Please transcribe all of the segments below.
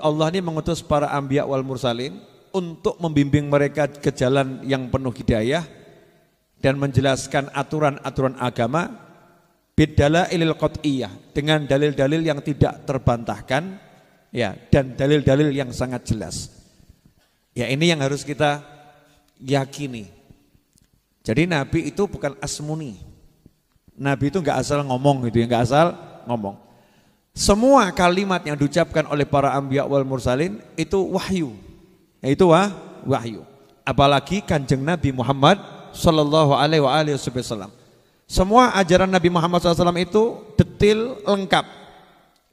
Allah ini mengutus para anbiya wal mursalin untuk membimbing mereka ke jalan yang penuh hidayah dan menjelaskan aturan-aturan agama bidalailil qat'iyah, dengan dalil-dalil yang tidak terbantahkan ya, dan dalil-dalil yang sangat jelas. Ya, ini yang harus kita yakini. Jadi Nabi itu bukan asmuni. Nabi itu enggak asal ngomong gitu ya, enggak asal ngomong. Semua kalimat yang diucapkan oleh para anbiya wal mursalin itu wahyu. Itu wahyu. Apalagi Kanjeng Nabi Muhammad sallallahu alaihi wasallam. Semua ajaran Nabi Muhammad SAW itu detail lengkap.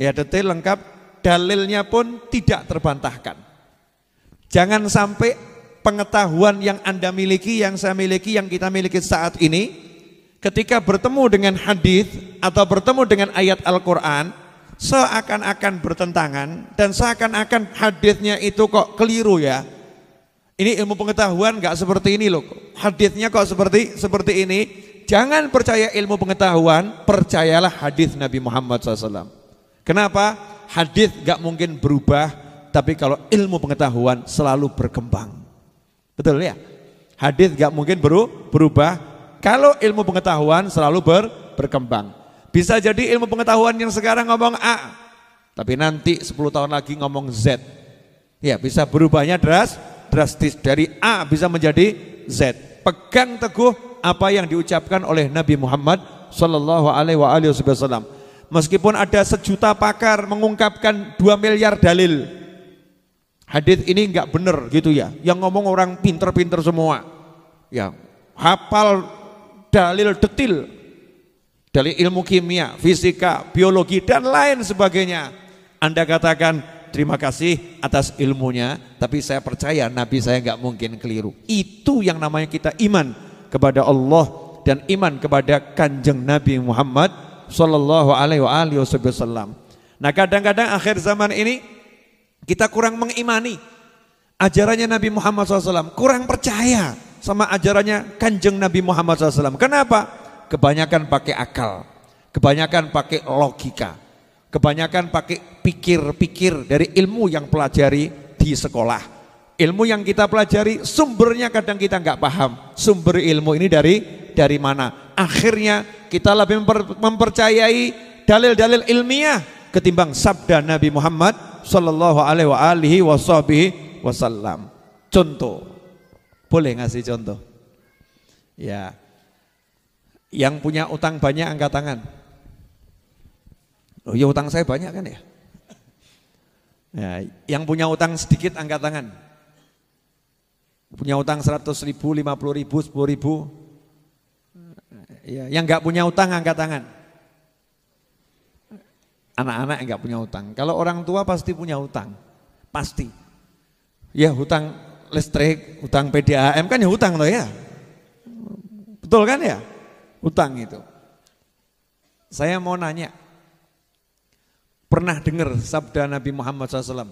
Ya, detail lengkap, dalilnya pun tidak terbantahkan. Jangan sampai pengetahuan yang Anda miliki, yang saya miliki, yang kita miliki saat ini, ketika bertemu dengan hadis atau bertemu dengan ayat Al-Quran, seakan-akan bertentangan dan seakan-akan hadisnya itu kok keliru ya. Ini ilmu pengetahuan nggak seperti ini loh. Hadisnya kok seperti ini. Jangan percaya ilmu pengetahuan, percayalah hadis Nabi Muhammad SAW. Kenapa? Hadis nggak mungkin berubah, tapi kalau ilmu pengetahuan selalu berkembang. Betul ya? Hadis nggak mungkin berubah, kalau ilmu pengetahuan selalu berkembang. Bisa jadi ilmu pengetahuan yang sekarang ngomong A, tapi nanti 10 tahun lagi ngomong Z. Ya, bisa berubahnya drastis, dari A bisa menjadi Z. Pegang teguh apa yang diucapkan oleh Nabi Muhammad sallallahu alaihi wasallam. Meskipun ada 1 juta pakar mengungkapkan 2 miliar dalil, hadis ini enggak benar gitu ya. Yang ngomong orang pinter-pinter semua. Ya, hafal dalil detil dari ilmu kimia, fisika, biologi dan lain sebagainya. Anda katakan terima kasih atas ilmunya, tapi saya percaya Nabi saya enggak mungkin keliru. Itu yang namanya kita iman kepada Allah dan iman kepada Kanjeng Nabi Muhammad sallallahu alaihi wasallam. Nah, kadang-kadang akhir zaman ini kita kurang mengimani ajarannya Nabi Muhammad SAW, kurang percaya sama ajarannya Kanjeng Nabi Muhammad SAW. Kenapa? Kebanyakan pakai akal, kebanyakan pakai logika, kebanyakan pakai pikir-pikir dari ilmu yang pelajari di sekolah. Ilmu yang kita pelajari sumbernya kadang kita nggak paham. Sumber ilmu ini dari mana? Akhirnya kita lebih mempercayai dalil-dalil ilmiah ketimbang sabda Nabi Muhammad sallallahu alaihi wasallam. Contoh, boleh ngasih contoh? Ya, yang punya utang banyak angkat tangan. Oh ya, utang saya banyak kan ya? Ya, yang punya utang sedikit angkat tangan. Punya utang 100.000, 50.000, 10.000. Ya, yang enggak punya utang angkat tangan. Anak-anak enggak punya utang. Kalau orang tua pasti punya utang. Pasti. Ya, hutang listrik, hutang PDAM kan ya hutang loh ya. Betul kan ya? Hutang itu. Saya mau nanya. Pernah dengar sabda Nabi Muhammad SAW?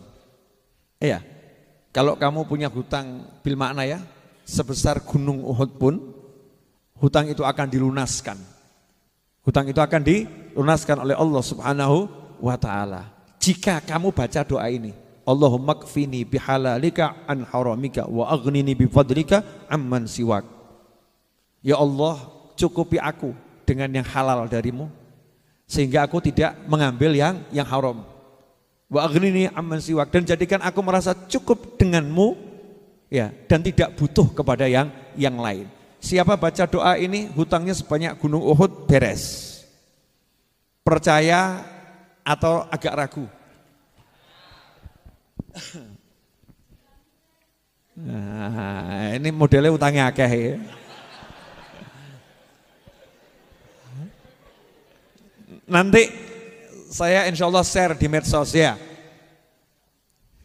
Iya. Kalau kamu punya hutang bil makna ya, sebesar gunung Uhud pun, hutang itu akan dilunaskan. Hutang itu akan dilunaskan oleh Allah Subhanahu wa ta'ala. Jika kamu baca doa ini, Allahumma kfini bihalalika an haramika wa aghnini bifadlika amman siwak. Ya Allah, cukupi aku dengan yang halal darimu, sehingga aku tidak mengambil yang haram. Wa aghnini amman siwak, dan jadikan aku merasa cukup denganmu ya, dan tidak butuh kepada yang lain. Siapa baca doa ini hutangnya sebanyak gunung Uhud beres. Percaya atau agak ragu? Nah, ini modelnya utangnya akeh ya. Nanti saya insya Allah share di medsos ya.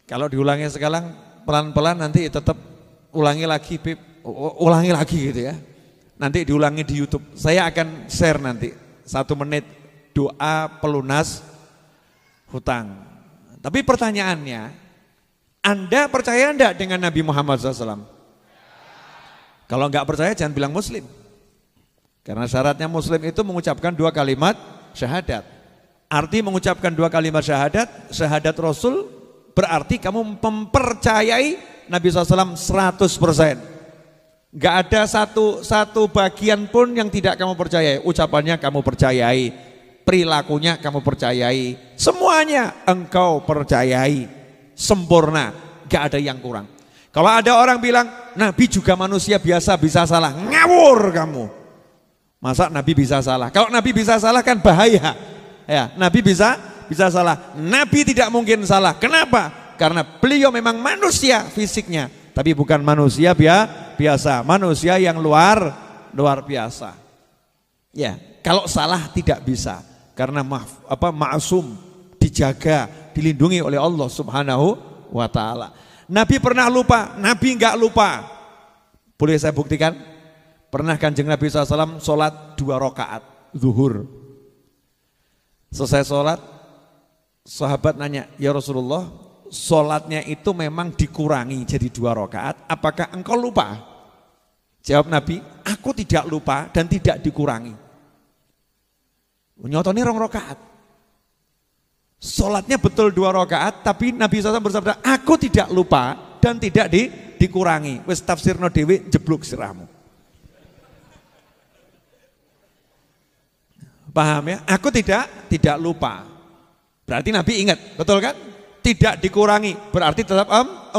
Kalau diulangi sekarang pelan-pelan nanti tetap ulangi lagi, ulangi lagi gitu ya. Nanti diulangi di YouTube. Saya akan share nanti 1 menit doa pelunas hutang. Tapi pertanyaannya, Anda percaya enggak dengan Nabi Muhammad SAW? Kalau enggak percaya jangan bilang muslim. Karena syaratnya muslim itu mengucapkan 2 kalimat syahadat. Arti mengucapkan 2 kalimat syahadat, syahadat Rasul Berarti kamu mempercayai Nabi SAW 100%. Gak ada satu bagian pun yang tidak kamu percayai. Ucapannya kamu percayai, perilakunya kamu percayai, semuanya engkau percayai sempurna, gak ada yang kurang. Kalau ada orang bilang Nabi juga manusia biasa bisa salah, ngawur kamu. Masa Nabi bisa salah? Kalau Nabi bisa salah kan bahaya. Ya, Nabi bisa salah. Nabi tidak mungkin salah. Kenapa? Karena beliau memang manusia fisiknya, tapi bukan manusia biasa, manusia yang luar biasa. Ya, kalau salah tidak bisa karena ma'sum, dijaga, dilindungi oleh Allah Subhanahu wa taala. Nabi pernah lupa, Nabi enggak lupa. Boleh saya buktikan? Pernah Kanjeng Nabi SAW sholat 2 rakaat zuhur. Selesai sholat, sahabat nanya, ya Rasulullah, sholatnya itu memang dikurangi jadi 2 rakaat, apakah engkau lupa? Jawab Nabi, aku tidak lupa dan tidak dikurangi. Nyotone 2 rakaat. Sholatnya betul 2 rakaat, tapi Nabi SAW bersabda, aku tidak lupa dan tidak dikurangi. Wis tafsirno dhewe jeblok sirahmu. Paham ya? Aku tidak lupa. Berarti Nabi ingat, betul kan? Tidak dikurangi, berarti tetap 4,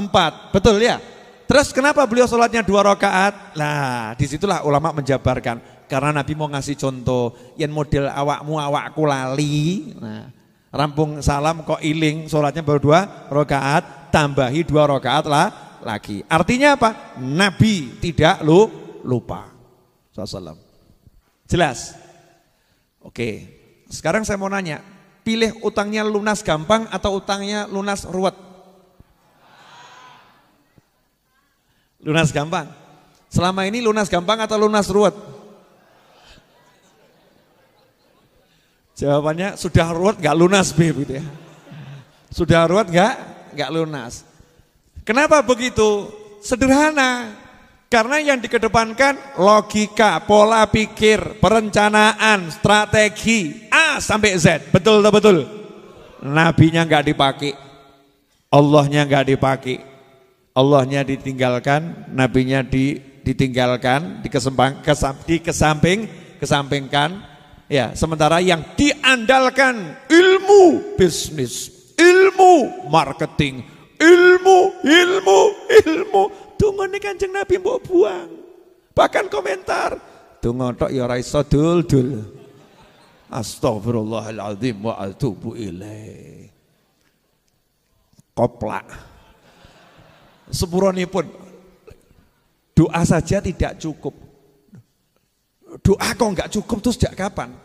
betul ya? Terus kenapa beliau sholatnya 2 rakaat? Nah, disitulah ulama menjabarkan. Karena Nabi mau ngasih contoh, yang model awakku lali. Nah, rampung salam kok iling, sholatnya baru 2 rakaat, tambahi 2 rakaat lagi. Artinya apa? Nabi tidak lupa. SAW. Jelas? Oke. Sekarang saya mau nanya, pilih utangnya lunas gampang atau utangnya lunas ruwet? Lunas gampang. Selama ini lunas gampang atau lunas ruwet? Jawabannya sudah ruwet gak lunas gitu ya. Sudah ruwet gak lunas. Kenapa begitu? Sederhana. Karena yang dikedepankan logika, pola pikir, perencanaan, strategi A sampai Z. Betul atau betul? Nabinya gak dipakai, Allahnya gak dipakai. Allahnya ditinggalkan, nabinya ditinggalkan, dikesampingkan. Ya, sementara yang diandalkan ilmu bisnis, ilmu marketing, ilmu. Tunggu nih Kanjeng Nabi mbok buang. Bahkan komentar, tunggu tok ya ora iso dul. Astagfirullahaladzim wa atubu ilaih. Koplak. Sepuronipun doa saja tidak cukup. Doa kok enggak cukup terus sejak kapan?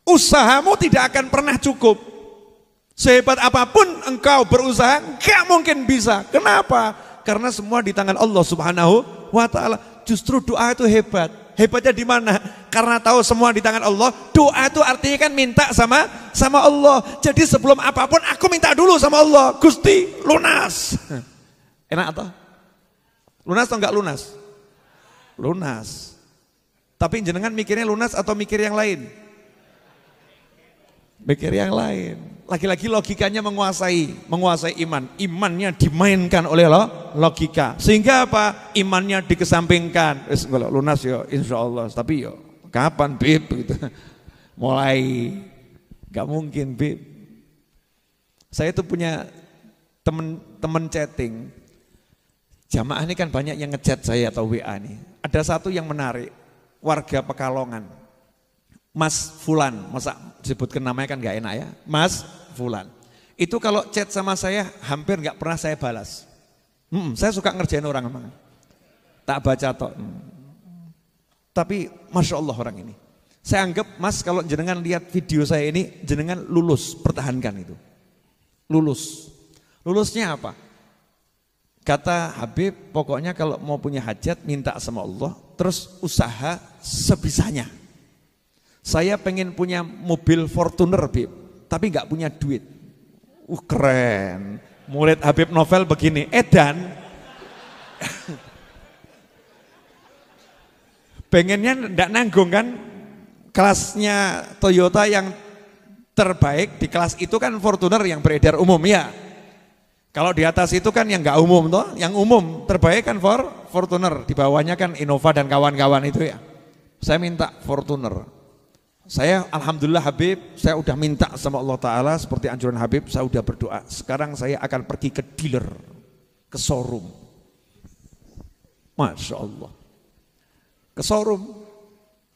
Usahamu tidak akan pernah cukup. Sehebat apapun engkau berusaha, enggak mungkin bisa. Kenapa? Karena semua di tangan Allah Subhanahu wa taala. Justru doa itu hebat. Hebatnya di mana? Karena tahu semua di tangan Allah. Doa itu artinya kan minta sama Allah. Jadi sebelum apapun aku minta dulu sama Allah. Gusti, lunas. Enak atau? Lunas atau enggak lunas? Lunas. Tapi jenengan mikirnya lunas atau mikir yang lain? Mikir yang lain. Lagi-lagi logikanya menguasai iman. Imannya dimainkan oleh logika. Sehingga apa? Imannya dikesampingkan. Kalau lunas ya insya Allah. Tapi ya kapan Bib? Gitu. Mulai gak mungkin Bib. Saya tuh punya temen chatting. Jamaah ini kan banyak yang ngechat saya atau WA nih. Ada satu yang menarik. Warga Pekalongan, Mas Fulan, masa disebutkan namanya kan gak enak ya, Mas Fulan. Itu kalau chat sama saya hampir gak pernah saya balas. Saya suka ngerjain orang emang. Tak baca toh. Tapi Masya Allah orang ini. Saya anggap Mas kalau jenengan lihat video saya ini, jenengan lulus, pertahankan itu. Lulus. Lulusnya apa? Kata Habib, pokoknya kalau mau punya hajat minta sama Allah, terus usaha sebisanya. Saya pengen punya mobil Fortuner, Habib, tapi nggak punya duit. Keren. Murid Habib Novel begini, edan. Pengennya nggak nanggung kan? Kelasnya Toyota yang terbaik di kelas itu kan Fortuner yang beredar umum ya. Kalau di atas itu kan yang nggak umum toh, yang umum terbaik kan Fortuner, di bawahnya kan Innova dan kawan-kawan itu ya. Saya minta Fortuner. Saya alhamdulillah Habib, saya udah minta sama Allah Ta'ala seperti anjuran Habib, saya udah berdoa. Sekarang saya akan pergi ke dealer, ke showroom. Masya Allah. Ke showroom,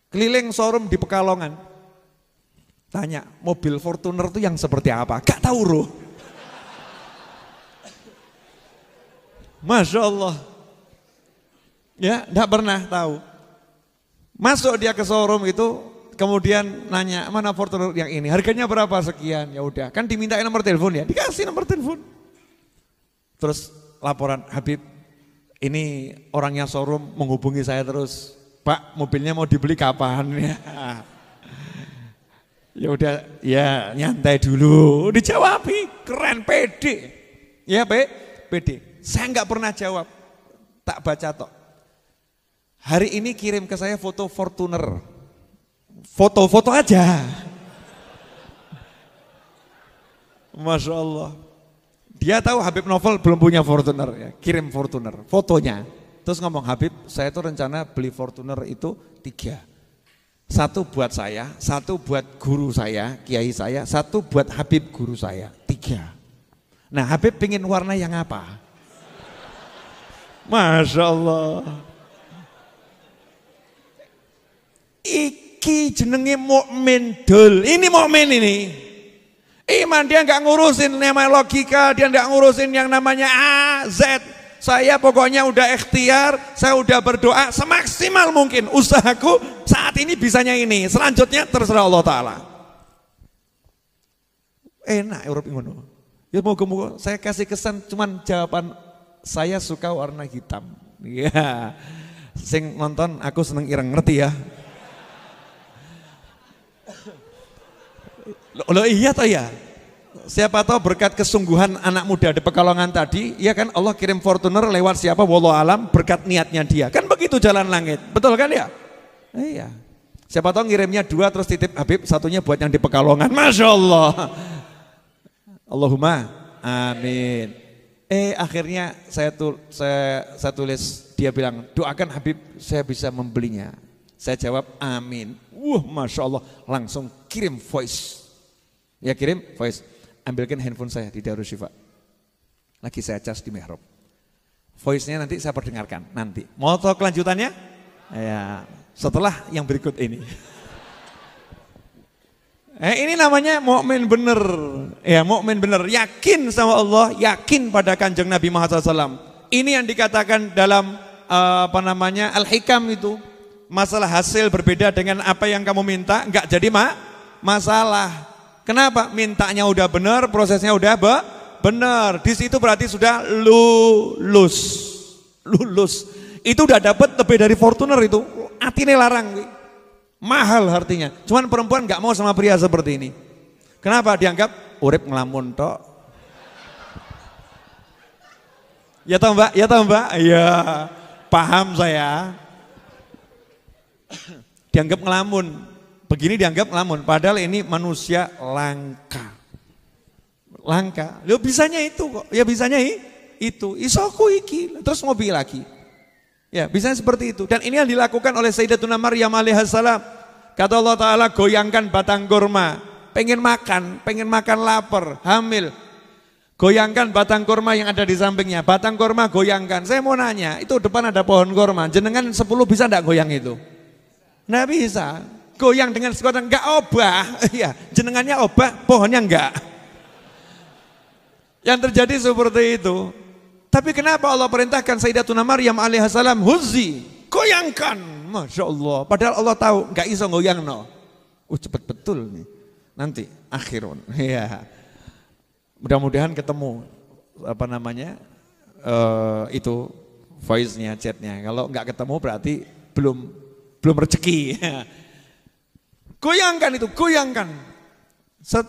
keliling showroom di Pekalongan. Tanya, mobil Fortuner itu yang seperti apa? Gak tahu roh. Masya Allah. Ya, gak pernah tahu. Masuk dia ke showroom itu, kemudian nanya, mana Fortuner yang ini? Harganya berapa sekian? Ya udah, kan dimintain nomor telepon ya, dikasih nomor telepon. Terus laporan, Habib, ini orangnya showroom menghubungi saya terus. Pak, mobilnya mau dibeli kapan ya? Ya udah, ya nyantai dulu. Dijawab, keren, pede. Ya pede. Saya nggak pernah jawab, tak baca tok. Hari ini kirim ke saya foto Fortuner. Foto-foto aja. Masya Allah. Dia tahu Habib Novel belum punya Fortuner ya, kirim Fortuner, fotonya. Terus ngomong, Habib, saya tuh rencana beli Fortuner itu 3. 1 buat saya, 1 buat guru saya, kiai saya, 1 buat Habib guru saya, 3. Nah Habib pingin warna yang apa? Masya Allah. Iki jenenge mukmin dul. Ini mukmin ini. Iman dia nggak ngurusin nama logika, dia nggak ngurusin yang namanya A, Z. Saya pokoknya udah ikhtiar, saya udah berdoa semaksimal mungkin. Usahaku saat ini bisanya ini, selanjutnya terserah Allah Ta'ala. Enak Eropa ngono. Ya moga-moga saya kasih kesan cuman jawaban saya suka warna hitam. Ya, sing nonton aku seneng ireng, ngerti ya? Loh iya toh ya. Siapa tahu berkat kesungguhan anak muda di Pekalongan tadi, ya kan Allah kirim Fortuner lewat siapa? Wallahu alam, berkat niatnya dia. Kan begitu jalan langit. Betul kan ya? Iya. Siapa tahu ngirimnya 2 terus titip Habib, 1-nya buat yang di Pekalongan. Masya Allah. Allahumma amin. Akhirnya saya tulis, dia bilang, doakan Habib saya bisa membelinya. Saya jawab amin. Masya Allah, langsung kirim voice. Ya kirim voice, ambilkan handphone saya di Darus Syifa. Lagi saya cas di mihrab. Voice-nya nanti saya perdengarkan nanti. Mau tahu kelanjutannya? Ya, setelah yang berikut ini. Ini namanya mukmin bener. Ya, mukmin bener, yakin sama Allah, yakin pada Kanjeng Nabi Muhammad SAW. Ini yang dikatakan dalam Al-Hikam itu. Masalah hasil berbeda dengan apa yang kamu minta, enggak jadi masalah. Kenapa? Mintanya udah benar, prosesnya udah benar. Di situ berarti sudah lulus. Itu udah dapat lebih dari Fortuner itu. Atine larang. Mahal artinya. Cuman perempuan nggak mau sama pria seperti ini. Kenapa? Dianggap urip ngelamun tok. Ya toh Mbak? Iya. Paham saya. Dianggap ngelamun. Begini dianggap ngelamun, padahal ini manusia langka. Loh bisanya itu kok, ya bisanya itu. Isoku iki, terus ngopi lagi. Ya bisanya seperti itu. Dan ini yang dilakukan oleh Sayyidatuna Maryam alaihissalam. Kata Allah Ta'ala, goyangkan batang kurma. Pengen makan lapar, hamil. Goyangkan batang kurma yang ada di sampingnya. Batang kurma goyangkan. Saya mau nanya, itu depan ada pohon kurma. Jenengan 10 bisa enggak goyang itu? Nggak bisa. Goyang dengan sekuatan enggak obah. Ya, jenengannya obah, pohonnya enggak. Yang terjadi seperti itu. Tapi kenapa Allah perintahkan Sayyidatuna Maryam alaihissalam huzi, goyangkan. Masya Allah. Padahal Allah tahu enggak iso goyang no. Cepet betul nih. Nanti akhirun. Ya. Mudah-mudahan ketemu itu voice-nya, chat-nya. Kalau enggak ketemu berarti belum rezeki. Goyangkan itu, goyangkan.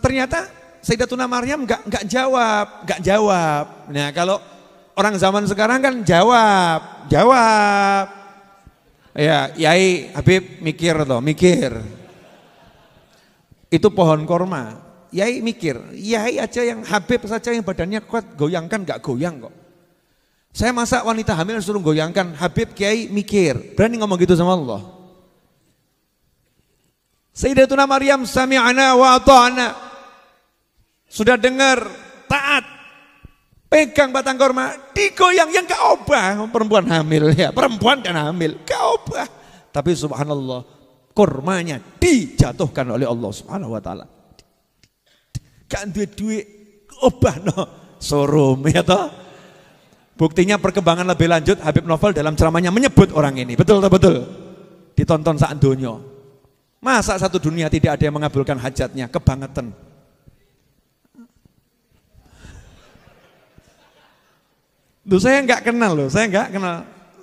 Ternyata Sayyidatuna Maryam enggak jawab. Nah, kalau orang zaman sekarang kan jawab. Ya, Yai Habib mikir. Itu pohon korma. Yai mikir, yai aja yang Habib saja yang badannya kuat goyangkan gak goyang kok. Saya masa wanita hamil suruh goyangkan, Habib Kiai mikir, berani ngomong gitu sama Allah. Sayyidatuna Maryam sami'ana wa ata'na. Sudah dengar, taat. Pegang batang korma, digoyang yang gak obah. Perempuan hamil ya, perempuan kan hamil, gak obah. Tapi subhanallah, kormanya dijatuhkan oleh Allah subhanahu wa ta'ala. Gak duit-duit obah no, sorum ya toh. Buktinya perkembangan lebih lanjut, Habib Novel dalam ceramahnya menyebut orang ini, betul. Ditonton sak donya. Masa satu dunia tidak ada yang mengabulkan hajatnya, kebangetan. Loh saya nggak kenal.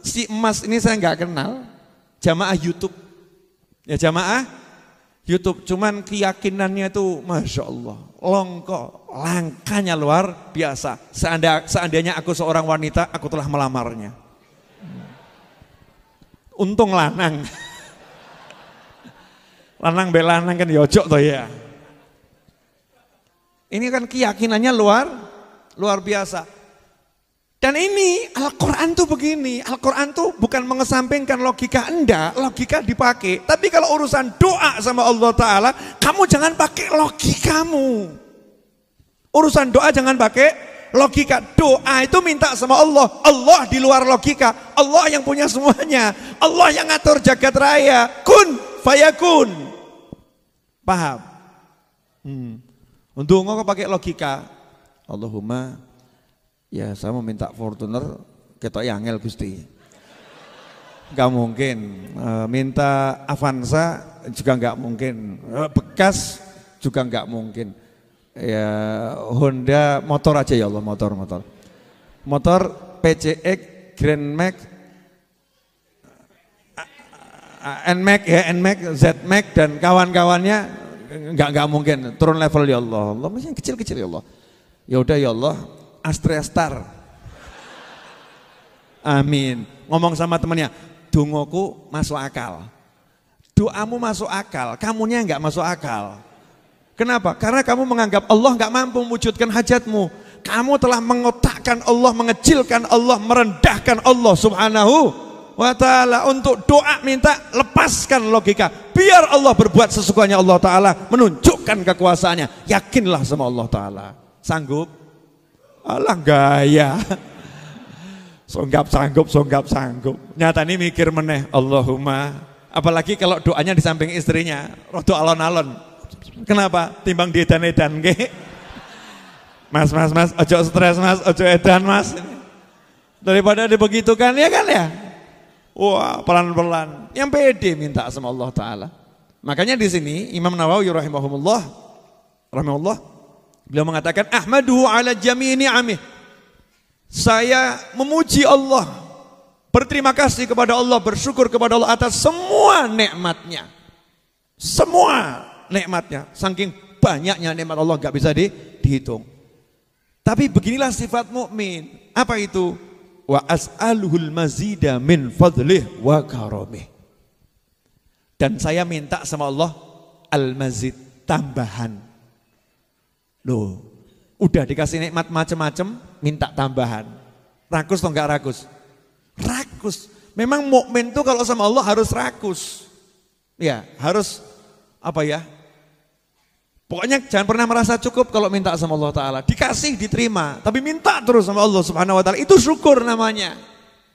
Si emas ini saya nggak kenal. Jamaah YouTube. Ya jamaah YouTube, cuman keyakinannya itu Masya Allah, longko, langkahnya luar biasa. Seandainya aku seorang wanita, aku telah melamarnya. Untung lanang. Lanang belanang kan yojok toh ya. Ini kan keyakinannya luar biasa. Dan ini Al-Quran tuh begini, Al-Quran tuh bukan mengesampingkan logika, enggak, logika dipakai. Tapi kalau urusan doa sama Allah Ta'ala, kamu jangan pakai logikamu. Urusan doa jangan pakai logika. Doa itu minta sama Allah, Allah di luar logika, Allah yang punya semuanya, Allah yang ngatur jagat raya, kun fayakun. Paham? Untuk ngomong pakai logika, Allahumma ya saya mau minta Fortuner ketok yangel Gusti. Gak mungkin. Minta Avanza juga gak mungkin. Bekas juga gak mungkin. Ya Honda motor aja ya Allah, motor. Motor PCX, Grand Max, NMAX ya, NMAX, ZMAX dan kawan-kawannya gak mungkin. Turun level ya Allah. Allah masih kecil-kecil ya Allah. Ya udah ya Allah, Astrea Star. Amin. Ngomong sama temannya, dongoku masuk akal. Doamu masuk akal, kamunya enggak masuk akal. Kenapa? Karena kamu menganggap Allah enggak mampu mewujudkan hajatmu. Kamu telah mengotakkan Allah, mengecilkan Allah, merendahkan Allah subhanahu wa ta'ala. Untuk doa minta, lepaskan logika. Biar Allah berbuat sesukanya Allah ta'ala, menunjukkan kekuasaannya. Yakinlah sama Allah ta'ala. Sanggup? Alah gaya. Songgap sanggup. Nyata ini mikir meneh, Allahumma. Apalagi kalau doanya di samping istrinya, rodo alon-alon. Kenapa? Timbang diedan-edan nggih. Mas, ojo stres mas, ojo edan mas. Daripada dibegitukan ya kan ya. Wah, pelan-pelan. Yang pede minta sama Allah Ta'ala. Makanya di sini Imam Nawawi rahimahullah, beliau mengatakan ahmaduhu ala jami'i ni'amih. Saya memuji Allah, berterima kasih kepada Allah, bersyukur kepada Allah atas semua nikmatnya. Semua nikmatnya, saking banyaknya nikmat Allah gak bisa dihitung. Tapi beginilah sifat mukmin. Apa itu? Wa as'aluhul mazida min fadlih wa karamih. Dan saya minta sama Allah al-mazid, tambahan. Loh, udah dikasih nikmat macam-macam, minta tambahan. Rakus atau enggak rakus? Rakus. Memang mukmin tuh kalau sama Allah harus rakus. Ya, harus apa ya? Pokoknya jangan pernah merasa cukup kalau minta sama Allah Ta'ala. Dikasih, diterima, tapi minta terus sama Allah Subhanahu Wa Ta'ala. Itu syukur namanya.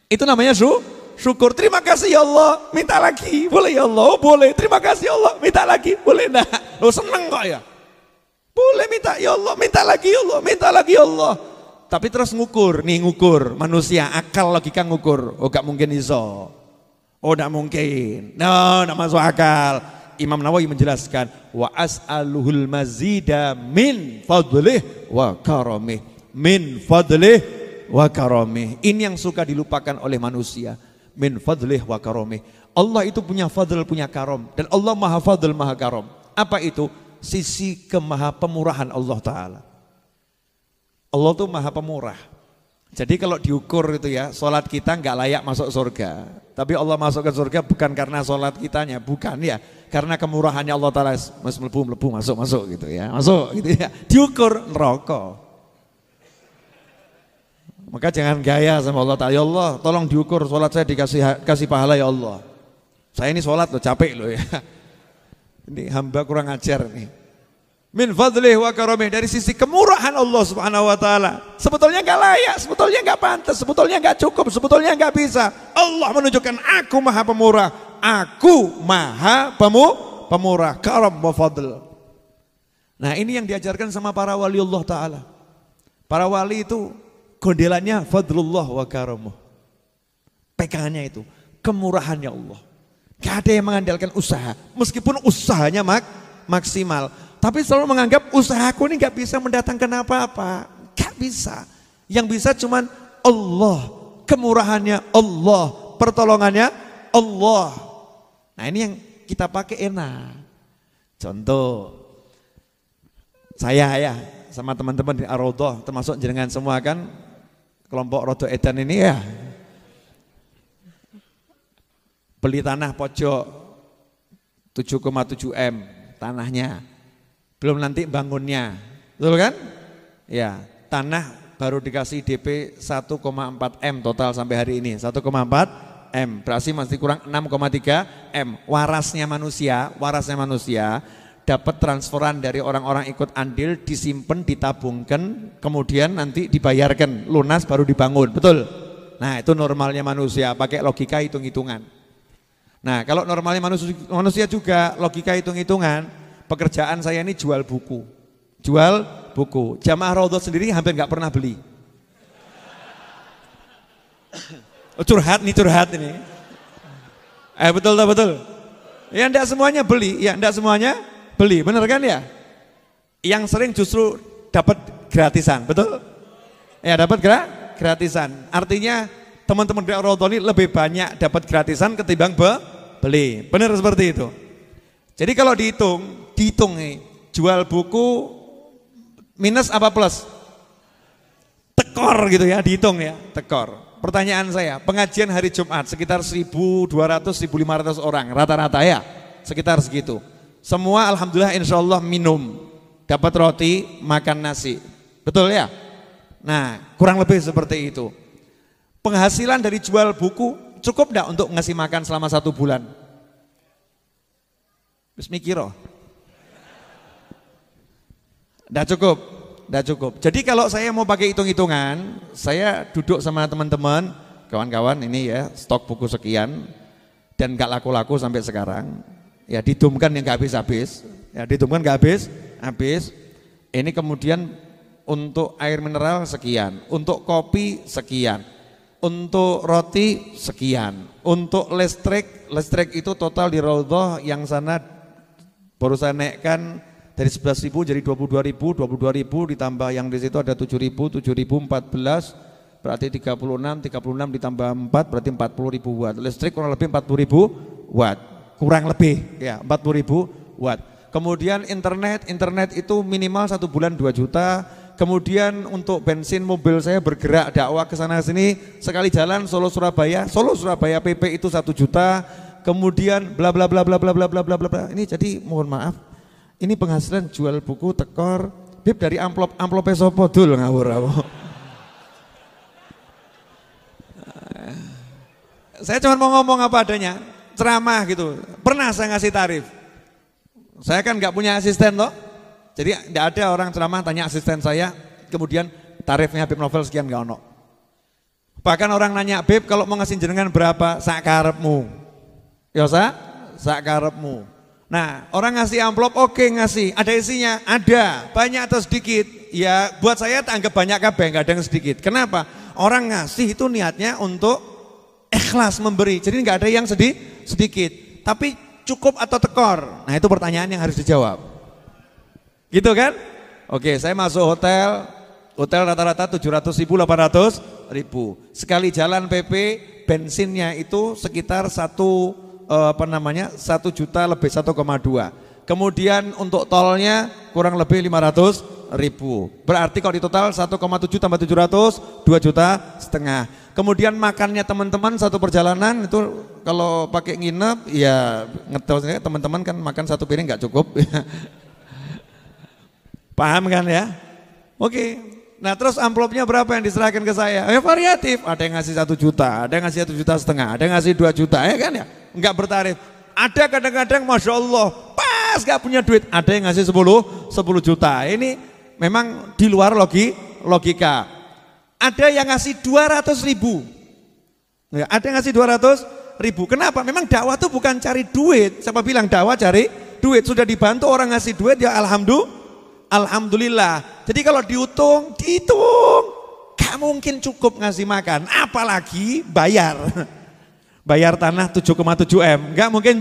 Itu namanya syukur. Terima kasih ya Allah, minta lagi. Boleh ya Allah? Oh, boleh. Terima kasih ya Allah, minta lagi. Boleh enggak? Lo seneng kok ya? Boleh minta ya Allah, minta lagi ya Allah, minta lagi ya Allah. Tapi terus ngukur manusia, akal logika ngukur. Oh gak mungkin iso. Oh gak mungkin. No, gak masuk akal. Imam Nawawi menjelaskan wa as'aluhul mazida min fadlih wa karamih. Min fadlih wa karamih. Ini yang suka dilupakan oleh manusia. Min fadlih wa karamih. Allah itu punya fadl, punya karam, dan Allah maha fadl, maha karam. Apa itu? Sisi kemaha pemurahan Allah Ta'ala. Allah itu maha pemurah. Jadi kalau diukur itu ya, sholat kita nggak layak masuk surga. Tapi Allah masuk ke surga bukan karena sholat kitanya, bukan ya. Karena kemurahannya Allah Ta'ala, melebu, masuk gitu ya. Masuk gitu ya, diukur neraka. Maka jangan gaya sama Allah Ta'ala, ya Allah tolong diukur sholat saya dikasih pahala ya Allah. Saya ini sholat loh, capek loh ya. Ini hamba kurang ajar nih. Min fadlih wa karamih, dari sisi kemurahan Allah Subhanahu wa taala. Sebetulnya enggak layak, sebetulnya enggak pantas, sebetulnya enggak cukup, sebetulnya enggak bisa. Allah menunjukkan aku Maha Pemurah, aku Maha Pemurah, karam wa fadl. Nah, ini yang diajarkan sama para wali Allah taala. Para wali itu gondelannya fadlullah wa karamuh. Pegangannya itu kemurahannya Allah. Enggak ada yang mengandalkan usaha, meskipun usahanya maksimal. Tapi selalu menganggap usahaku ini gak bisa mendatangkan apa-apa. Gak bisa. Yang bisa cuman Allah. Kemurahannya Allah. Pertolongannya Allah. Nah ini yang kita pakai enak. Contoh. Saya ya sama teman-teman di Ar-Raudhah, termasuk jenengan semua kan. Kelompok Rodo Edan ini ya. Beli tanah pojok 7,7 M tanahnya. Belum nanti bangunnya, betul kan? Ya, tanah baru dikasih DP 1,4 M total sampai hari ini, 1,4 M, berarti masih kurang 6,3 M. Warasnya manusia dapat transferan dari orang-orang ikut andil, disimpan, ditabungkan, kemudian nanti dibayarkan, lunas baru dibangun, betul? Nah itu normalnya manusia, pakai logika hitung-hitungan. Nah kalau normalnya manusia juga logika hitung-hitungan. Pekerjaan saya ini jual buku. Jamaah Raudhah sendiri hampir nggak pernah beli. Curhat ini. Betul. Ya enggak semuanya beli, bener kan ya? Yang sering justru dapat gratisan, betul? Ya dapat gratisan. Artinya teman-teman di Raudhah ini lebih banyak dapat gratisan ketimbang beli. Benar seperti itu. Jadi kalau dihitung nih, jual buku minus apa plus? Tekor gitu ya, dihitung ya, tekor. Pertanyaan saya, pengajian hari Jumat sekitar 1.200-1.500 orang rata-rata ya, sekitar segitu. Semua alhamdulillah insyaallah minum, dapat roti, makan nasi, betul ya? Nah kurang lebih seperti itu. Penghasilan dari jual buku cukup enggak untuk ngasih makan selama 1 bulan? Terus mikir Nggak cukup. Jadi kalau saya mau pakai hitung-hitungan, saya duduk sama teman-teman, kawan-kawan ini ya, stok buku sekian, dan nggak laku-laku sampai sekarang. Ya didumkan yang nggak habis-habis, habis. Ini kemudian untuk air mineral sekian, untuk kopi sekian, untuk roti sekian, untuk listrik itu total di Raudhah yang sana baru saya naikkan dari 11.000 jadi 22.000 ditambah yang di situ ada 7.000 14 berarti 36 ditambah 4 berarti 40.000 watt. Listrik kurang lebih 40.000 watt. Kurang lebih ya 40.000 watt. Kemudian internet itu minimal 1 bulan 2 juta. Kemudian untuk bensin mobil saya bergerak dakwah ke sana sini sekali jalan Solo Surabaya PP itu 1 juta. Kemudian bla bla bla bla bla bla bla bla bla. Ini jadi mohon maaf. Ini penghasilan jual buku tekor, Bib dari amplopnya sopo dul ngawur aku. Saya cuma mau ngomong apa adanya, ceramah gitu. Pernah saya ngasih tarif. Saya kan nggak punya asisten toh, jadi nggak ada orang ceramah tanya asisten saya, kemudian tarifnya Bib Novel sekian nggak ono. Bahkan orang nanya Bib kalau mau ngasih jenengan berapa, sak karepmu. Ya sak karepmu. Nah orang ngasih amplop oke ngasih, ada isinya? Ada, banyak atau sedikit? Ya buat saya anggap banyak kabeh, nggak ada yang sedikit. Kenapa? Orang ngasih itu niatnya untuk ikhlas memberi, jadi nggak ada yang sedikit. Tapi cukup atau tekor? Nah itu pertanyaan yang harus dijawab. Gitu kan? Oke saya masuk hotel rata-rata 700.000, 800.000. Sekali jalan PP bensinnya itu sekitar 1 juta lebih 1,2. Kemudian untuk tolnya kurang lebih 500 ribu. Berarti kalau di total 1,7 tambah 700, 2,5 juta. Kemudian makannya teman-teman satu perjalanan itu kalau pakai nginep ya ngetosnya teman-teman kan makan satu piring nggak cukup. Paham kan ya? Oke. Nah terus amplopnya berapa yang diserahkan ke saya? Ya variatif. Ada yang ngasih 1 juta, ada yang ngasih 1,5 juta, ada yang ngasih 2 juta ya kan ya? Enggak bertarif. Ada kadang-kadang Masya Allah pas gak punya duit, ada yang ngasih 10 juta. Ini memang di luar logika. Ada yang ngasih 200 ribu. Ya, ada yang ngasih 200 ribu. Kenapa? Memang dakwah itu bukan cari duit. Siapa bilang dakwah cari duit? Sudah dibantu orang ngasih duit ya alhamdulillah. Jadi kalau dihitung, gak mungkin cukup ngasih makan. Apalagi bayar. Bayar tanah 7,7 M. Gak mungkin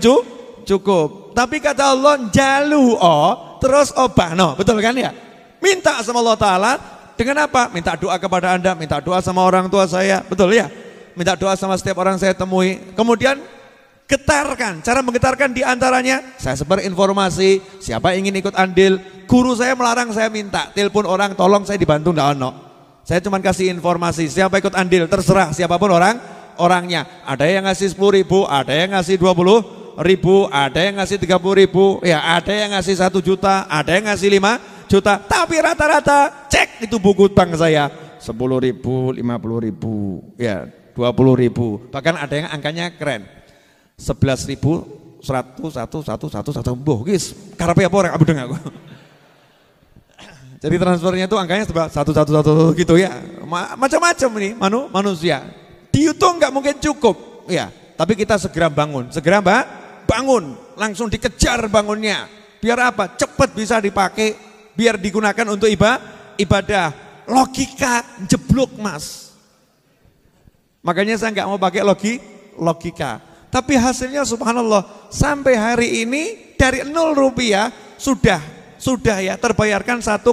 cukup. Tapi kata Allah, jalu terus obahno. Betul kan ya? Minta sama Allah Ta'ala. Dengan apa? Minta doa kepada Anda, minta doa sama orang tua saya, betul ya? Minta doa sama setiap orang saya temui. Kemudian getarkan, cara menggetarkan diantaranya, saya sebar informasi, siapa ingin ikut andil, guru saya melarang saya minta, telepon orang tolong saya dibantu, enggak ono. Saya cuma kasih informasi, siapa ikut andil, terserah siapapun orangnya. Ada yang ngasih 10 ribu, ada yang ngasih 20 ribu, ada yang ngasih 30 ribu, ya ada yang ngasih 1 juta, ada yang ngasih 5 juta, tapi rata-rata cek itu buku bank saya 10 ribu, 50 ribu, ya 20 ribu, bahkan ada yang angkanya keren 11 ribu, 100, 1, boh guys, karepe apa orang abudeng aku. Jadi transfernya itu angkanya 1 gitu ya, macam-macam nih manusia, dihitung nggak mungkin cukup, ya, tapi kita segera bangun, bangun, langsung dikejar bangunnya, biar apa? Cepat bisa dipakai, biar digunakan untuk ibadah. Logika jeblok mas. Makanya saya nggak mau pakai logika. Tapi hasilnya subhanallah sampai hari ini dari 0 rupiah sudah ya terbayarkan 1,4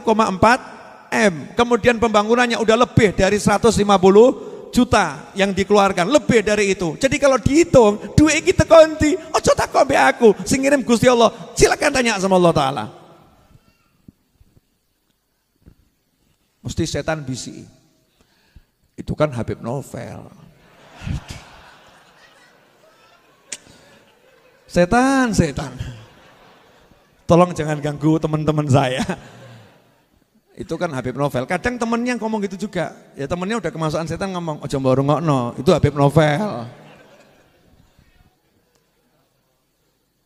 M. Kemudian pembangunannya udah lebih dari 150 juta yang dikeluarkan, lebih dari itu. Jadi kalau dihitung duit kita konti, ojo takon be aku, sing ngirim Gusti Allah. Silakan tanya sama Allah Ta'ala. Mesti setan bisi. Itu kan Habib Novel. Setan. Tolong jangan ganggu teman-teman saya. Itu kan Habib Novel. Kadang temennya ngomong gitu juga. Ya temennya udah kemasukan setan ngomong, ojo mbok rungokno, itu Habib Novel.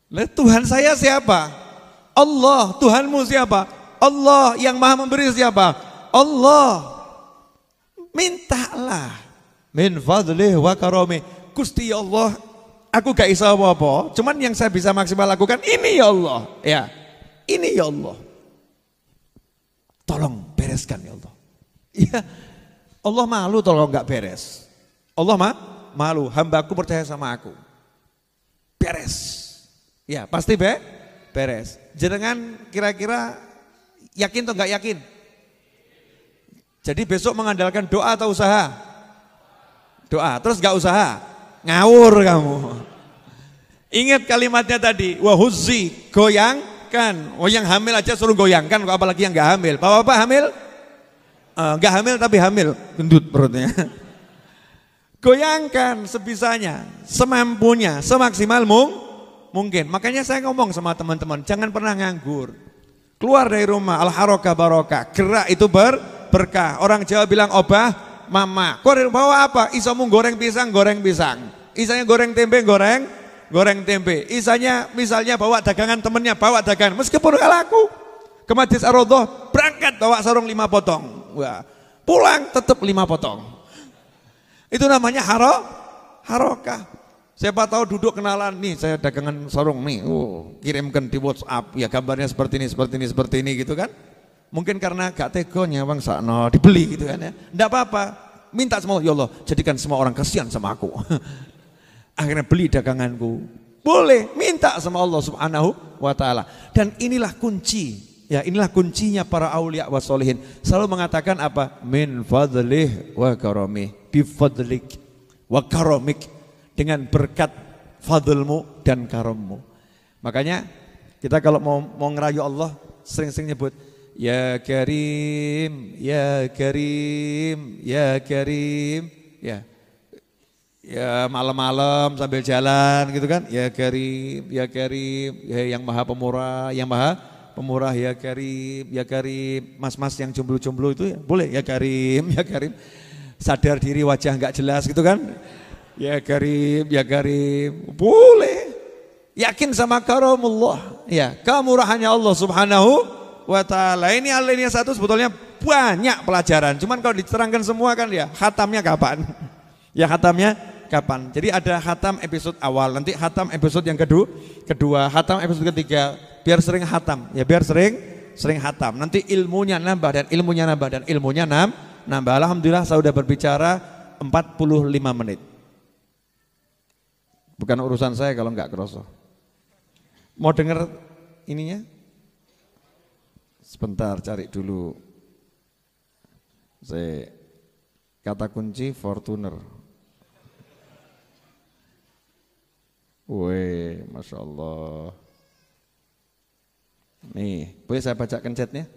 Lah Tuhan saya siapa? Allah. Tuhanmu siapa? Allah. Yang Maha Memberi siapa? Allah. Mintalah min fadlih wa karomih. Gusti Allah, aku gak bisa apa-apa, cuman yang saya bisa maksimal lakukan ini ya Allah, ya ini ya Allah, tolong bereskan ya Allah. Ya Allah malu tolong gak beres. Allah malu, hambaku percaya sama aku, beres. Ya pasti beres. Jenengan kira-kira yakin atau gak yakin? Jadi besok mengandalkan doa atau usaha? Doa, terus gak usaha? Ngawur kamu. Ingat kalimatnya tadi, wahuzzi, goyangkan. Oh yang hamil aja suruh goyangkan, apalagi yang gak hamil. Bapak-bapak hamil? Gak hamil tapi hamil, gendut perutnya. Goyangkan sebisanya, semampunya, semaksimal mungkin. Makanya saya ngomong sama teman-teman, jangan pernah nganggur. Keluar dari rumah, al-harokah barokah, gerak itu berkah. Orang Jawa bilang obah mama. Kau bawa apa? Isamu goreng pisang. Isanya goreng tempe, goreng tempe. Isanya misalnya bawa dagangan temennya, bawa dagangan. Meskipun gak laku. Ke Masjid Ar-Raudhah berangkat bawa sarung 5 potong. Wah, pulang tetap 5 potong. Itu namanya harokah. Siapa tahu duduk kenalan nih, saya dagangan sarung nih. Kirimkan di WhatsApp. Ya gambarnya seperti ini gitu kan. Mungkin karena gak tegonya bang sakno dibeli gitu kan ya. Enggak apa-apa. Minta sama Allah, ya Allah, jadikan semua orang kasihan sama aku. Akhirnya beli daganganku. Boleh, minta sama Allah Subhanahu wa taala. Dan inilah kunci. Ya, inilah kuncinya para aulia wa sholihin. Selalu mengatakan apa? Min fadlih wa karamih. Bi fadlik wa karamik. Dengan berkat fadlmu dan karammu. Makanya kita kalau mau ngerayu Allah sering-sering nyebut Ya Karim, ya Karim, ya Karim. Ya. Ya malam-malam sambil jalan gitu kan. Ya Karim, ya Karim, ya yang Maha Pemurah, yang Maha Pemurah ya Karim, ya Karim. Mas-mas yang jomblo-jomblo itu ya boleh ya Karim, ya Karim. Sadar diri wajah enggak jelas gitu kan. Ya Karim, ya Karim. Boleh. Yakin sama karamullah. Ya, kemurahannya Allah Subhanahu wa taala. Ini alinea satu sebetulnya banyak pelajaran. Cuman kalau diterangkan semua kan ya, khatamnya kapan? Ya khatamnya kapan? Jadi ada khatam episode awal, nanti khatam episode yang kedua, khatam episode ketiga. Biar sering khatam, ya biar sering khatam. Nanti ilmunya nambah dan ilmunya nambah dan ilmunya nambah. Alhamdulillah saya sudah berbicara 45 menit. Bukan urusan saya kalau enggak kerasa. Mau dengar ininya? Sebentar cari dulu. Saya kata kunci Fortuner. Weh, Masya Allah. Nih, boleh saya bacakan chatnya?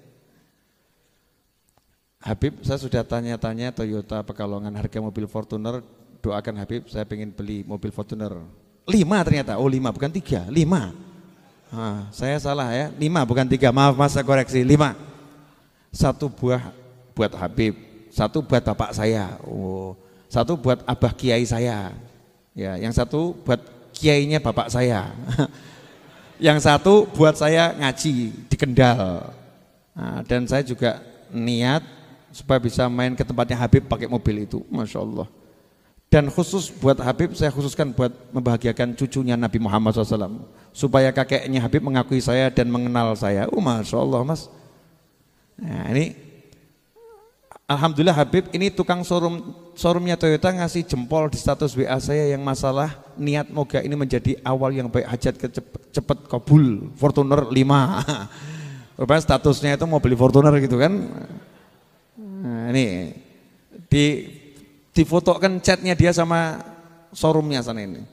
Habib, saya sudah tanya-tanya Toyota Pekalongan harga mobil Fortuner. Doakan Habib, saya pengen beli mobil Fortuner. 5 ternyata, oh 5 bukan 3, 5. Nah, saya salah ya, 5 bukan 3, maaf mas saya koreksi, 5. 1 buah buat Habib, 1 buat bapak saya, 1 buat abah kiai saya, ya, yang 1 buat kiainya bapak saya, yang 1 buat saya ngaji di Kendal, nah, dan saya juga niat supaya bisa main ke tempatnya Habib pakai mobil itu, Masya Allah. Dan khusus buat Habib saya khususkan buat membahagiakan cucunya Nabi Muhammad SAW, supaya kakeknya Habib mengakui saya dan mengenal saya. Masya Allah mas. Nah ini alhamdulillah Habib ini tukang showroomnya Toyota ngasih jempol di status WA saya yang masalah niat moga ini menjadi awal yang baik, hajat cepat kabul Fortuner 5. Rupanya statusnya itu mau beli Fortuner gitu kan. Nah ini difotokan chatnya dia sama showroomnya sana ini.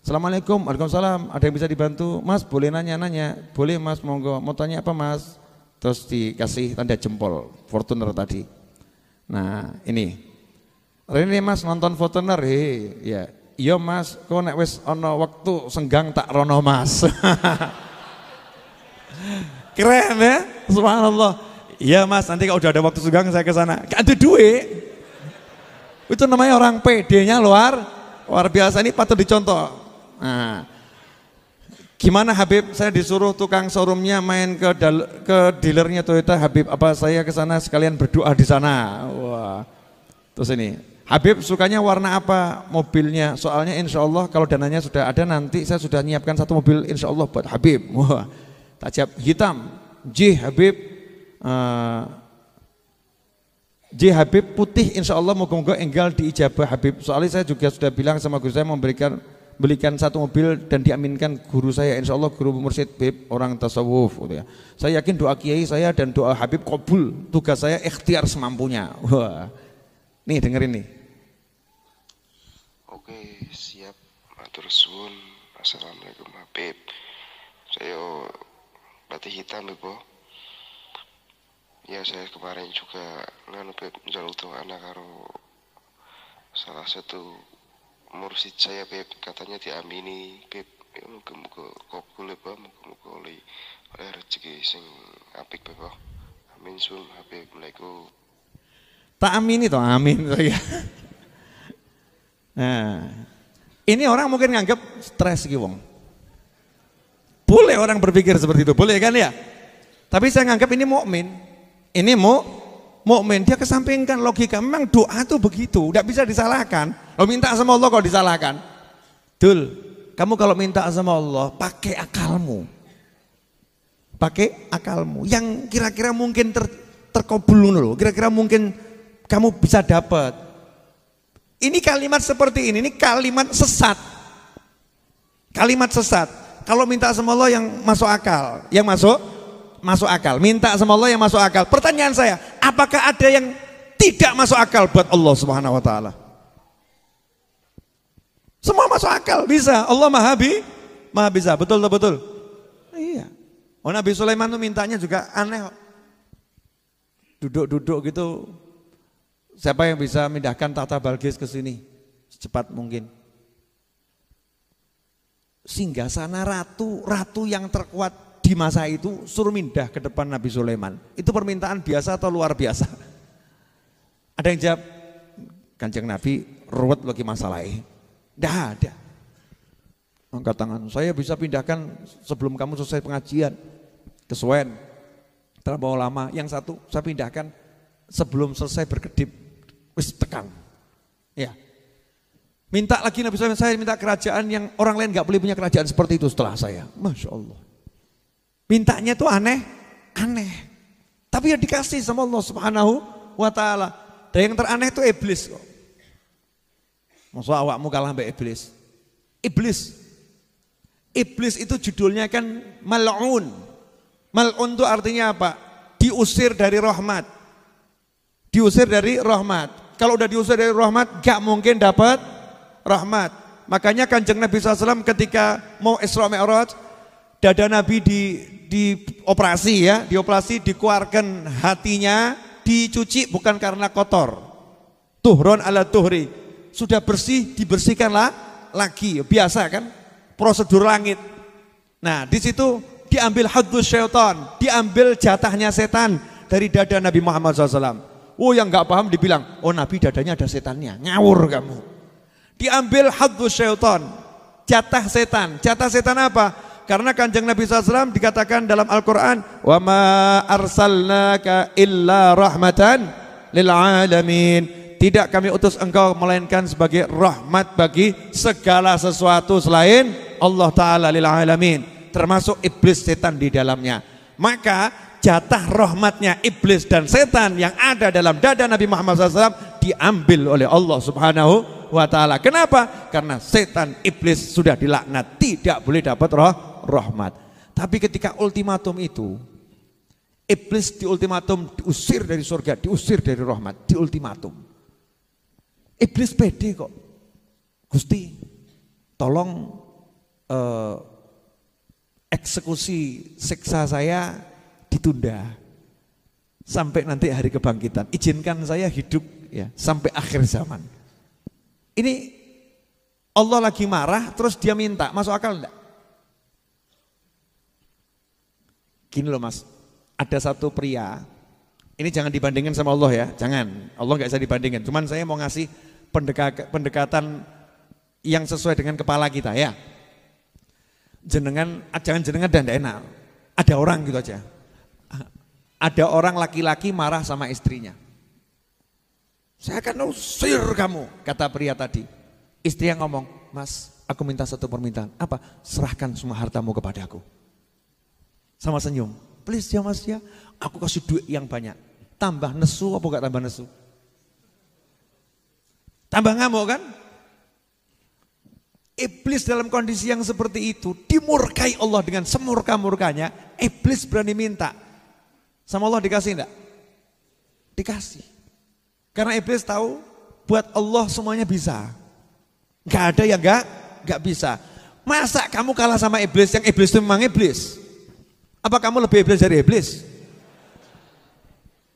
Assalamualaikum, waalaikumsalam, ada yang bisa dibantu? Mas boleh nanya-nanya? Boleh mas, monggo. Mau tanya apa mas? Terus dikasih tanda jempol Fortuner tadi. Nah ini mas nonton Fortuner, ya. Iya mas, kok nek wis ono waktu senggang tak rono mas. Keren ya, subhanallah. Iya mas, nanti kalau udah ada waktu senggang saya ke sana. Gak ada duit. Itu namanya orang PD-nya luar biasa, ini patut dicontoh. Nah, gimana Habib? Saya disuruh tukang showroomnya main ke dealernya Toyota. Habib, apa saya ke sana sekalian berdoa di sana? Wah. Terus ini, Habib sukanya warna apa mobilnya? Soalnya insya Allah kalau dananya sudah ada nanti saya sudah nyiapkan 1 mobil insya Allah buat Habib. Wah, tajab hitam. Habib. Habib putih insya Allah moga-moga enggal diijabah Habib. Soalnya saya juga sudah bilang sama guru saya belikan 1 mobil dan diaminkan guru saya insya Allah guru mursyid Habib orang tasawuf gitu ya. Saya yakin doa kiai saya dan doa Habib kabul, tugas saya ikhtiar semampunya. Wah, nih dengerin nih. Oke siap, matur suwun. Assalamualaikum Habib. Saya batik hitam Ibu. Ya saya kemarin juga Beb njaluk doa karo salah satu mursyid saya Beb, katanya diamini Beb. Ya muga-muga kabul Beb, muga-muga oleh rezeki sing apik Beb. Amin sun Habib. Assalamualaikum. Tak amini toh, amin saya. Nah, ini orang mungkin nganggap stres gitu wong. Boleh orang berpikir seperti itu, boleh kan ya? Tapi saya nganggap ini mukmin. Ini mukmin, dia kesampingkan logika. Memang doa itu begitu, tidak bisa disalahkan. Lo minta sama Allah kalau disalahkan. Dul, kamu kalau minta sama Allah pakai akalmu. Pakai akalmu yang kira-kira mungkin terkabul dulu, kira-kira mungkin kamu bisa dapat. Ini kalimat seperti ini kalimat sesat. Kalimat sesat. Kalau minta sama Allah yang masuk akal, yang masuk akal, minta sama Allah yang masuk akal. Pertanyaan saya, apakah ada yang tidak masuk akal buat Allah Subhanahu wa taala? Semua masuk akal, bisa. Allah maha bisa, betul. Iya. Oh Nabi Sulaiman tuh mintanya juga aneh. Duduk-duduk gitu, siapa yang bisa mindahkan tahta Balqis ke sini secepat mungkin? Singgasana ratu yang terkuat di masa itu suruh mindah ke depan Nabi Sulaiman. Itu permintaan biasa atau luar biasa? Ada yang jawab, Kanjeng Nabi ruwet lagi masalahnya. Tidak ada. Angkat tangan, saya bisa pindahkan sebelum kamu selesai pengajian. Kesuwen, terlalu lama. Yang satu saya pindahkan sebelum selesai berkedip. Wis tekan. Ya. Minta lagi Nabi Sulaiman, saya minta kerajaan yang orang lain gak boleh punya kerajaan seperti itu setelah saya. Masya Allah. Mintanya tuh aneh. Tapi ya dikasih sama Allah Subhanahu wa ta'ala. Dan yang teraneh itu iblis kok. Maksud awakmu kalah mbak iblis. Iblis itu judulnya kan mal'un. Mal'un itu artinya apa? Diusir dari rahmat. Kalau udah diusir dari rahmat, gak mungkin dapat rahmat. Makanya Kanjeng Nabi SAW ketika mau Isra Mi'raj, dada Nabi dioperasi, dikeluarkan hatinya, dicuci bukan karena kotor. Tuhron ala tuhri. Sudah bersih, dibersihkanlah lagi. Biasa kan? Prosedur langit. Nah, di situ diambil haddus syaitan, diambil jatahnya setan dari dada Nabi Muhammad SAW. Oh, yang nggak paham dibilang, oh Nabi dadanya ada setannya, ngawur kamu. Diambil haddus syaitan, jatah setan. Jatah setan apa? Karena Kanjeng Nabi SAW dikatakan dalam Al-Quran, wa ma arsalnaka illa rahmatan lil alamin. Tidak kami utus engkau melainkan sebagai rahmat bagi segala sesuatu selain Allah Ta'ala lil alamin, termasuk iblis setan di dalamnya. Maka jatah rahmatnya iblis dan setan yang ada dalam dada Nabi Muhammad SAW diambil oleh Allah Subhanahu wa Ta'ala. Kenapa? Karena setan iblis sudah dilaknat, tidak boleh dapat rahmat. Tapi ketika ultimatum itu, iblis diultimatum, diusir dari surga, diusir dari rahmat, diultimatum. Iblis pede kok, Gusti tolong eksekusi siksa saya ditunda sampai nanti hari kebangkitan, izinkan saya hidup ya sampai akhir zaman. Ini Allah lagi marah terus dia minta, masuk akal enggak? Gini loh mas, ada satu pria, ini jangan dibandingkan sama Allah ya, jangan, Allah nggak bisa dibandingkan. Cuman saya mau ngasih pendekatan yang sesuai dengan kepala kita ya. Jangan jenengan dan enak. Ada orang gitu aja. Ada orang laki-laki marah sama istrinya. Saya akan usir kamu, kata pria tadi. Istri yang ngomong, mas, aku minta satu permintaan. Apa? Serahkan semua hartamu kepadaku. Sama senyum. Please ya mas ya, aku kasih duit yang banyak. Tambah nesu apa enggak tambah nesu? Tambah ngamuk kan? Iblis dalam kondisi yang seperti itu dimurkai Allah dengan semurka-murkanya. Iblis berani minta. Sama Allah dikasih enggak? Dikasih. Karena iblis tahu buat Allah semuanya bisa. Enggak ada yang enggak bisa. Masa kamu kalah sama iblis yang iblis itu memang iblis? Apa kamu lebih iblis dari iblis?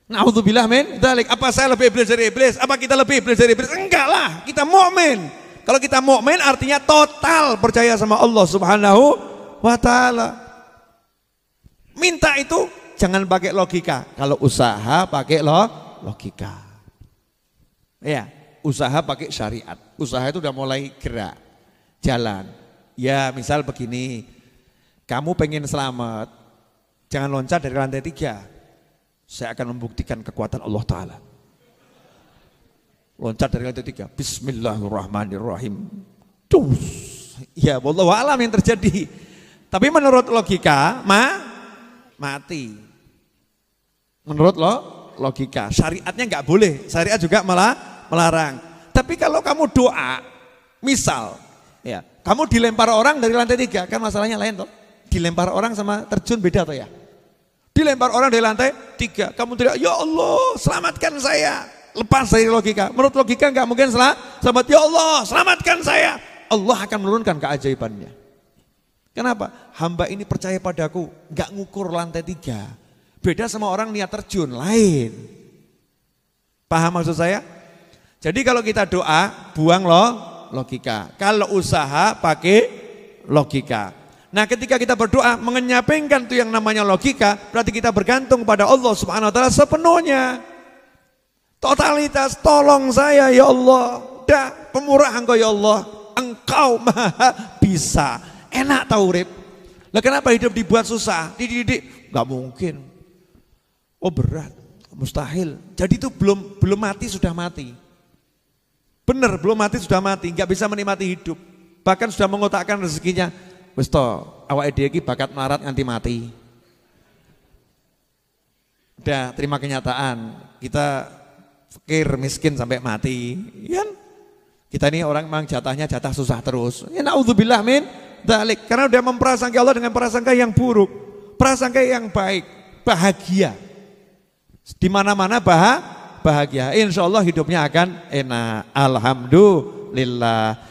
Na'udzubillah min dzalik. Apa saya lebih iblis dari iblis? Apa kita lebih iblis dari iblis? Enggak lah, kita mukmin. Kalau kita mukmin artinya total percaya sama Allah Subhanahu wa Ta'ala. Minta itu jangan pakai logika. Kalau usaha pakai logika. Ya, usaha pakai syariat. Usaha itu udah mulai gerak, jalan. Ya, misal begini. Kamu pengen selamat, jangan loncat dari lantai 3. Saya akan membuktikan kekuatan Allah Ta'ala. Loncat dari lantai 3. Bismillahirrahmanirrahim. Ya wallahu a'lam yang terjadi. Tapi menurut logika mati. Menurut logika. Syariatnya nggak boleh. Syariat juga malah melarang. Tapi kalau kamu doa, misal ya, kamu dilempar orang dari lantai 3, kan masalahnya lain toh. Dilempar orang sama terjun beda toh ya. Dilempar orang dari lantai 3, kamu teriak, ya Allah selamatkan saya. Lepas dari logika, menurut logika nggak mungkin selamat, ya Allah selamatkan saya. Allah akan menurunkan keajaibannya. Kenapa? Hamba ini percaya padaku, nggak ngukur lantai 3. Beda sama orang niat terjun, lain. Paham maksud saya? Jadi kalau kita doa, buang logika. Kalau usaha, pakai logika. Nah ketika kita berdoa, mengenyampingkan itu yang namanya logika, berarti kita bergantung pada Allah Subhanahu Wa Taala sepenuhnya. Totalitas, tolong saya ya Allah. Dah, pemurah Engkau ya Allah. Engkau maha bisa. Enak tahu urip. Lah kenapa hidup dibuat susah? Dididik, nggak mungkin. Oh berat, mustahil. Jadi itu belum mati sudah mati. Benar, belum mati sudah mati, nggak bisa menikmati hidup. Bahkan sudah mengotakkan rezekinya. Wis to, awake dhewe iki bakat melarat nganti mati. Udah terima kenyataan. Kita fakir miskin sampai mati, kan? Kita ini orang memang jatahnya jatah susah terus. Ya naudzubillah min dzalik. Karena udah memprasangka Allah dengan prasangka yang buruk, prasangka yang baik, bahagia. Di mana-mana bahagia. Insya Allah hidupnya akan enak. Alhamdulillah.